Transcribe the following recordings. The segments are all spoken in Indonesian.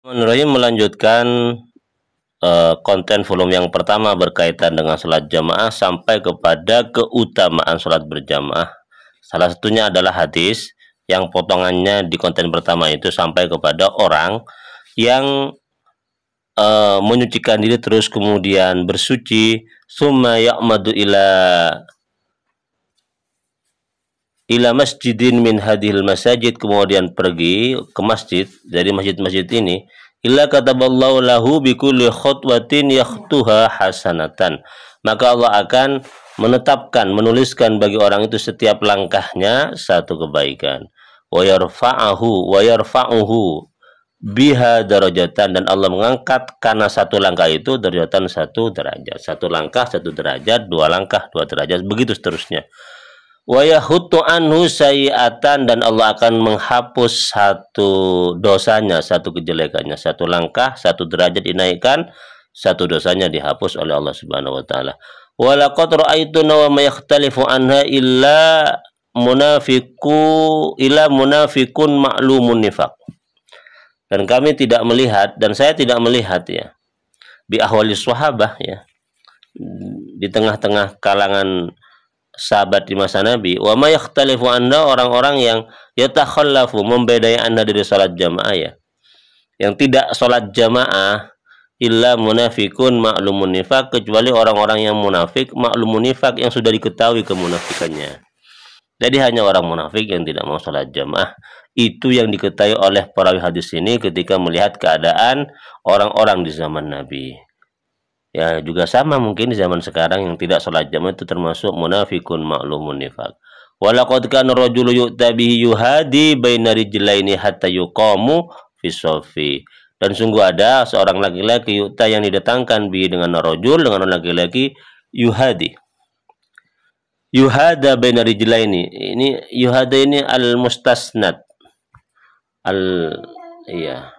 Bismillahirrahmanirrahim, melanjutkan konten volume yang pertama berkaitan dengan sholat jamaah sampai kepada keutamaan sholat berjamaah. Salah satunya adalah hadis yang potongannya di konten pertama itu sampai kepada orang yang menyucikan diri terus kemudian bersuci, summa ya'madu ila masjidin min hadhil masajid, kemudian pergi ke masjid dari masjid-masjid ini, illa kataballahu lahu bikulli khutwatin yakhtuha hasanatan, maka Allah akan menetapkan, menuliskan bagi orang itu setiap langkahnya satu kebaikan. Wa yarfa'uhu biha darajatan, dan Allah mengangkat karena satu langkah itu darajatan, satu derajat, satu langkah satu derajat, dua langkah dua derajat, begitu seterusnya. Wa yahuttu anhu sayi'atan, dan Allah akan menghapus satu dosanya, satu kejelekannya, satu langkah satu derajat dinaikkan, satu dosanya dihapus oleh Allah Subhanahu wa taala. Wa laqad ra'aituna wa ma yakhtalifu anha illa munafiqun ma'lumun nifaq. Dan kami tidak melihat, dan saya tidak melihat ya, bi ahwalis sahabah ya, di tengah-tengah kalangan sahabat di masa Nabi, wa ma yakhtalifu anda, orang-orang yang yatakhallafu, membedai anda dari salat jamaah ya, yang tidak salat jamaah, illa munafikun ma'lumun nifaq, kecuali orang-orang yang munafik ma'lumun nifaq, yang sudah diketahui kemunafikannya. Jadi hanya orang munafik yang tidak mau salat jamaah. Itu yang diketahui oleh perawi hadis ini ketika melihat keadaan orang-orang di zaman Nabi. Ya, juga sama mungkin di zaman sekarang yang tidak sholat jamaah itu termasuk munafikun ma'lumun nifaq. Walaqad kana rajulu yu'ta bihi yuhadi baina rijlaini hatta yuqamu fi shaffi. Dan sungguh ada seorang laki-laki yu'ta yang didatangkan bihi dengan rajul, dengan laki-laki, yuhadi. Yuhada baina rijlaini. Ini yuhada ini al-mustasnad. Iya.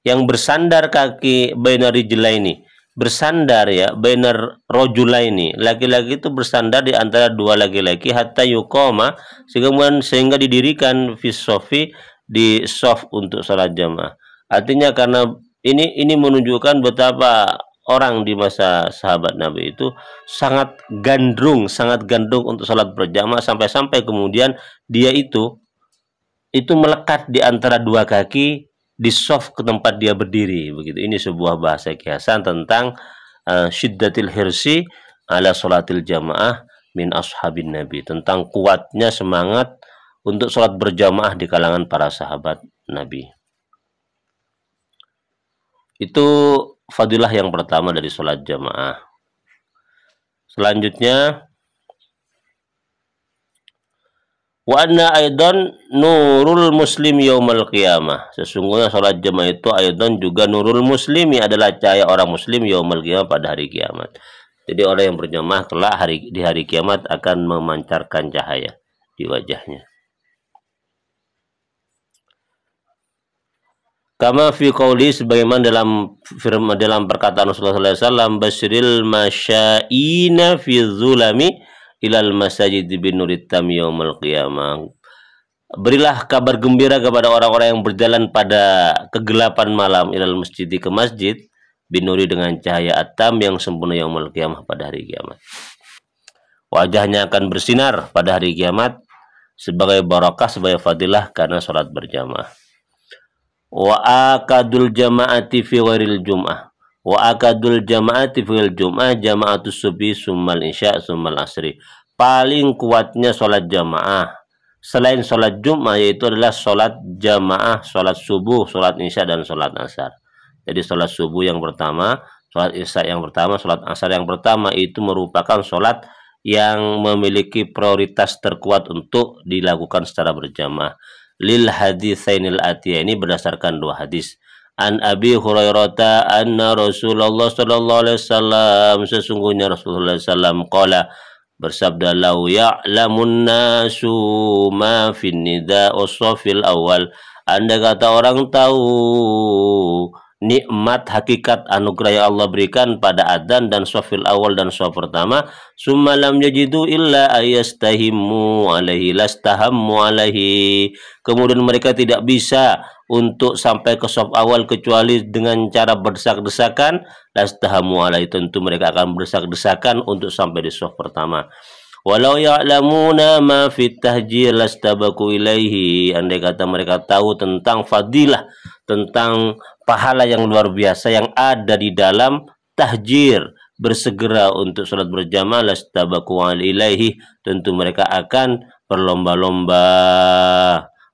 Yang bersandar kaki bainar rijlaini, bersandar ya, bainar rajulaini, laki-laki itu bersandar di antara dua laki-laki, hatta yuqama, sehingga didirikan fi shaffi, di shaf untuk salat jamaah. Artinya karena ini menunjukkan betapa orang di masa sahabat Nabi itu sangat gandrung untuk salat berjamaah, sampai kemudian dia itu melekat di antara dua kaki di shaf ke tempat dia berdiri, begitu. Ini sebuah bahasa kiasan tentang syiddatil hirsi ala sholatil jamaah min ashabin Nabi, tentang kuatnya semangat untuk sholat berjamaah di kalangan para sahabat Nabi. Itu fadilah yang pertama dari sholat jamaah. Selanjutnya, wa anna aidan nurul muslim yaumal qiyamah. Sesungguhnya salat jamaah itu aidan juga nurul muslimi, adalah cahaya orang muslim yaumal qiyamah, pada hari kiamat. Jadi orang yang berjamaah kelak di hari kiamat akan memancarkan cahaya di wajahnya. Kama fi qauli, sebagaimana dalam perkataan Rasulullah SAW, basyiril masyaina fi zulami ilal masajid binurit tam yaumil qiyamah. Berilah kabar gembira kepada orang-orang yang berjalan pada kegelapan malam, ilal masjid, ke masjid, binuri, dengan cahaya atam yang sempurna, yaumil qiyamah, pada hari kiamat. Wajahnya akan bersinar pada hari kiamat sebagai barakah, sebagai fadilah karena sholat berjamaah. Wa akadul jamaati fi ghairil jum'ah. Wa akadul jamaati fil jum'ah jama'atus subuh summal isya summal asri. Paling kuatnya sholat jamaah selain sholat Jumat yaitu adalah sholat jamaah, sholat subuh, sholat isya, dan sholat asar. Jadi sholat subuh yang pertama, sholat isya yang pertama, sholat asar yang pertama, itu merupakan sholat yang memiliki prioritas terkuat untuk dilakukan secara berjamaah. Lil haditsainil atiyah, ini berdasarkan dua hadis. An Abi Hurairah anna Rasulullah sallallahu alaihi wasallam, sesungguhnya Rasulullah sallallahu alaihi wasallam qala, bersabda, lau ya'lamun nasu ma fin nida' was-shafil awal, anda kata orang tahu nikmat hakikat anugerah yang Allah berikan pada adzan dan shafil awal dan shaf pertama, summa lam yajidu illa ayastahimmu alaihi lastahammu alaihi. Kemudian mereka tidak bisa untuk sampai ke shaf awal kecuali dengan cara berdesak-desakan, lastahammu alaihi, tentu mereka akan berdesak-desakan untuk sampai di shaf pertama. Walau ya'lamuna ma fit tahjir lastabaku ilaihi. Andai kata mereka tahu tentang fadilah, tentang pahala yang luar biasa yang ada di dalam tahjir, bersegera untuk salat berjamaah, lastabaku ilaihi, tentu mereka akan berlomba-lomba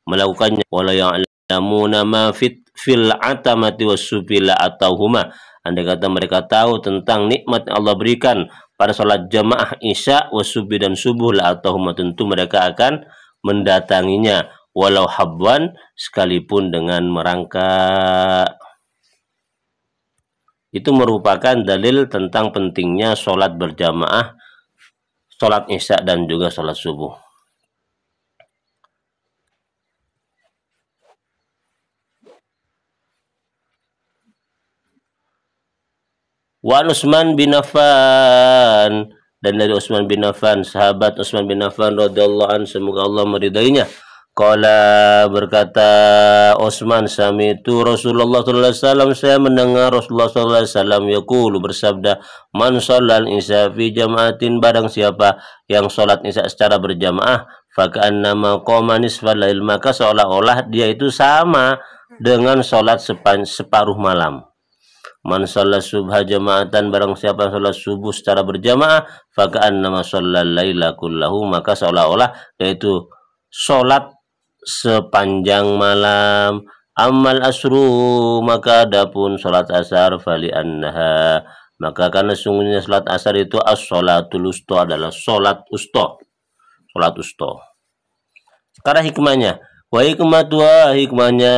melakukannya. Walau ya'lamuna ma fil atamati wassubila atauhuma. Andai kata mereka tahu tentang nikmat yang Allah berikan pada sholat jamaah isya wasubi dan subuh, la atau tentu mereka akan mendatanginya walau habwan, sekalipun dengan merangkak. Itu merupakan dalil tentang pentingnya sholat berjamaah, sholat isya dan juga sholat subuh. Wa Utsman bin Affan, dan dari Utsman bin Affan, sahabat Utsman bin Affan radhiyallahu anhu, semoga Allah meridainya. Qala, berkata Utsman, sami'tu Rasulullah sallallahu alaihi wasallam, saya mendengar Rasulullah sallallahu alaihi wasallam yaqulu, bersabda, man shallal isya fi jama'atin, barang siapa yang salat isya secara berjamaah, fa ka'annama qama nisfal lail, maka seolah-olah dia itu sama dengan salat separuh malam. Man shalla subha jama'atan, barang siapa yang salat subuh secara berjamaah, fa ka'annama shallal laila kullahu, maka seolah-olah yaitu salat sepanjang malam. Amal asru, maka adapun salat asar, fali annaha, maka karena sungguhnya salat asar itu as-sholatul wusta, adalah salat usta, salat usta. Sekarang hikmahnya, wa hikmatuha, hikmahnya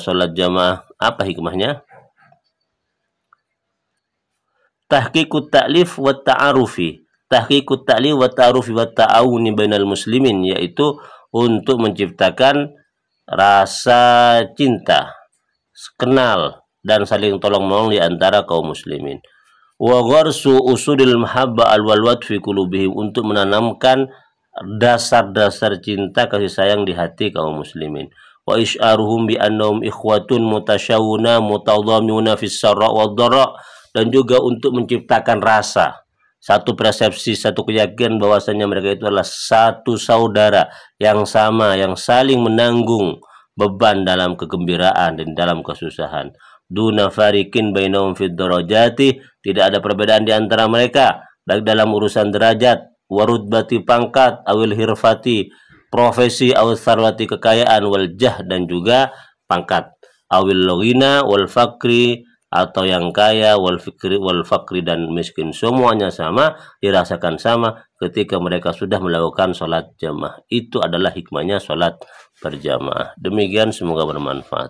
salat jamaah, apa hikmahnya? Tahqiqut ta'lif wa ta'arufi, tahqiqut ta'lif wa ta'arufi wa ta'awuni bainal muslimin, yaitu untuk menciptakan rasa cinta, kenal dan saling tolong-menolong di antara kaum muslimin. Wa gharsu usulil mahabbah al-walwat fi qulubihim, untuk menanamkan dasar-dasar cinta kasih sayang di hati kaum muslimin. Wa isyaruhum bi annahum ikhwatun mutasyawuna mutadhamuna fis sarra wad dharra, dan juga untuk menciptakan rasa, satu persepsi, satu keyakinan bahwasanya mereka itu adalah satu saudara yang sama, yang saling menanggung beban dalam kegembiraan dan dalam kesusahan. Duna farikin bainahum fid darajati, tidak ada perbedaan di antara mereka baik dalam urusan derajat, warudbati pangkat, awil hirfati profesi, awil sarwati kekayaan, wal jah dan juga pangkat, awil logina wal fakri, atau yang kaya, wal fakri dan miskin, semuanya sama, dirasakan sama ketika mereka sudah melakukan sholat jamaah. Itu adalah hikmahnya sholat berjamaah. Demikian, semoga bermanfaat.